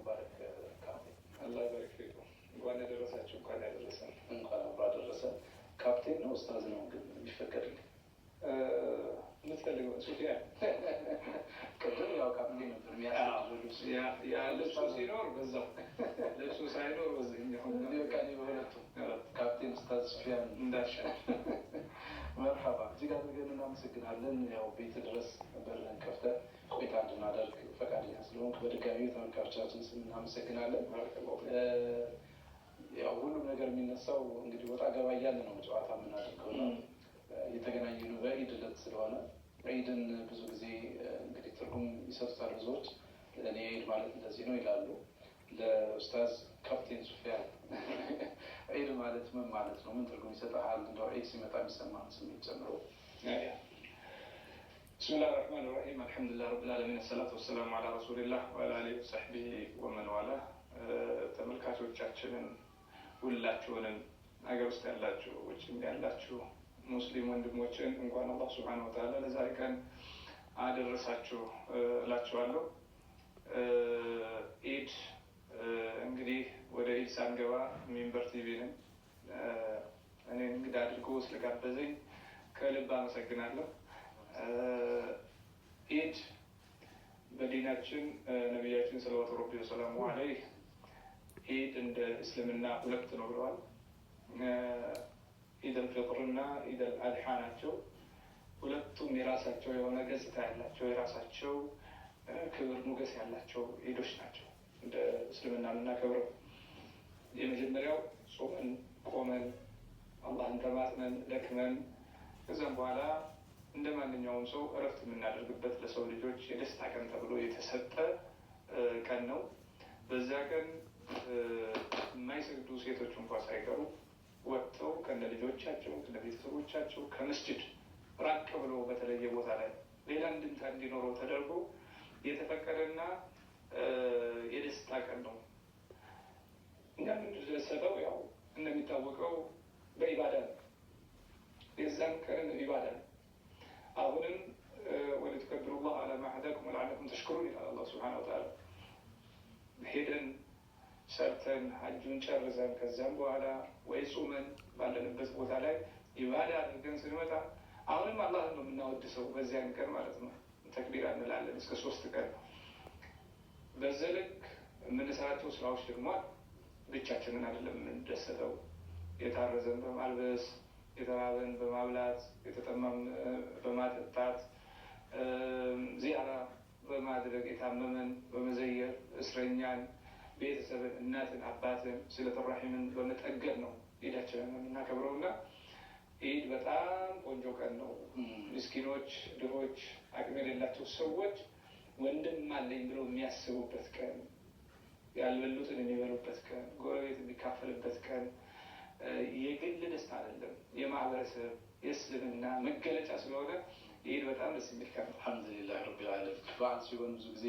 ሙባረክ ካፕቴን። አላህ ይባርክ ፊኩ። እንኳን ያደረሳችሁ። እንኳን ያደረሰን። እንኳን አብሮ አደረሰን። ካፕቴን ነው ኡስታዝ ነው ግን የሚፈቀድልኝ? የምትፈልገው ሱፊያን ቅድም ያው ካፕቴን ነበር የሚያስፈልገው ልብሱ ሲኖር በዛው ልብሱ ሳይኖር በዚህኛው በቃ በሁለቱም ካፕቴን ኡስታዝ ሱፊያን እንዳሻል። መርሐባ እጅግ አድርገን እናመሰግናለን። ያው ቤት ድረስ በርን ከፍተህ ቆይታ እንድናደርግ ፈቃደኛ ስለሆንክ በድጋሚ ተመልካቾቻችን ስም እናመሰግናለን። ያው ሁሉም ነገር የሚነሳው እንግዲህ ወጣ ገባ እያለ ነው ጨዋታ የምናደርገው ነው። የተገናኘነው በኢድ ዕለት ስለሆነ ዒድን ብዙ ጊዜ እንግዲህ ትርጉም ይሰጡታል ብዙዎች። ለእኔ ዒድ ማለት እንደዚህ ነው ይላሉ። ለኡስታዝ ካፕቴን ሱፊያን ዒድ ማለት ምን ማለት ነው? ምን ትርጉም ይሰጥሃል? እንደው ዒድ ሲመጣ የሚሰማን ስሜት ጨምሮ። ብስሚላህ ራህማን ራሂም አልሐምዱሊላህ ረብል ዓለሚን ሰላቱ ወሰላሙ አላ ረሱሊላህ ወአላ አሊሂ ወሰሕቢሂ ወመን ዋላ። ተመልካቾቻችንን ሁላችሁንም ሀገር ውስጥ ያላችሁ ውጭም ያላችሁ ሙስሊም ወንድሞችን እንኳን አላህ ሱብሓነሁ ወተዓላ ለዛሬ ቀን አደረሳችሁ እላችኋለሁ። ኢድ እንግዲህ ወደ ኢድ ሳንገባ ሚንበር ቲቪንም እኔን እንግዳ አድርጎ ስለጋበዘኝ ከልብ አመሰግናለሁ። ኢድ በዲናችን ነቢያችን ሰለዋቱ ረቢ ወሰላሙ ዐለይህ ኢድ እንደ እስልምና ሁለት ነው ብለዋል። ኢድ አልፊጥር እና ኢድ አልአድሓ ናቸው። ሁለቱም የራሳቸው የሆነ ገጽታ ያላቸው የራሳቸው ክብር ሞገስ ያላቸው ኢዶች ናቸው። እንደ እስልምና የምናከብረው የመጀመሪያው ጾመን ቆመን አላህን ተማጥነን ደክመን ከዛም በኋላ እንደ ማንኛውም ሰው እረፍት የምናደርግበት ለሰው ልጆች የደስታ ቀን ተብሎ የተሰጠ ቀን ነው። በዛ ቀን የማይሰግዱ ሴቶች እንኳ ሳይቀሩ ወጥተው ከነ ልጆቻቸው ከነ ቤተሰቦቻቸው ከመስጅድ ራቅ ብሎ በተለየ ቦታ ላይ ሌላ እንድምታ እንዲኖረው ተደርጎ የተፈቀደና የደስታ ቀን ነው። እኛ የምንደሰተው ያው እንደሚታወቀው በኢባዳ ነው። የዛን ቀን ኢባዳ ነው። አሁንም ወሊቱከብሩላህ ዐላ ማ ሀዳኩም ወለዐለኩም ተሽኩሩን ይላል አላህ ሱብሓነሁ ወተዓላ። ሄደን ሰርተን ሀጁን ጨርሰን ከዚያም በኋላ ወይ ጾመን ባለንበት ቦታ ላይ ኢባዳ አድርገን ስንመጣ አሁንም አላህን ነው የምናወድሰው በዚያን ቀን ማለት ነው። ተክቢራ እንላለን እስከ 3 ቀን። በዚህ ልክ የምንሰራቸው ስራዎች ደግሞ ብቻችንን አይደለም የምንደሰተው። የታረዘን በማልበስ የተራበን በማብላት የተጠማን በማጠጣት ዚያራ በማድረግ የታመመን በመዘየር እስረኛን ቤተሰብን እናትን አባትን ስለተ ረሒምን በመጠገን ነው ኢዳችንን የምናከብረው እና ኢድ በጣም ቆንጆ ቀን ነው። ምስኪኖች፣ ድሆች፣ አቅም የሌላቸው ሰዎች ወንድም አለኝ ብለው የሚያስቡበት ቀን፣ ያልበሉትን የሚበሉበት ቀን፣ ጎረቤት የሚካፈልበት ቀን፣ የግል ደስታ አይደለም የማህበረሰብ የእስልምና መገለጫ ስለሆነ ኢድ በጣም ደስ የሚል ቀን ነው። አልሐምዱሊላህ ረቢል ዓለሚን። በዓል ሲሆን ብዙ ጊዜ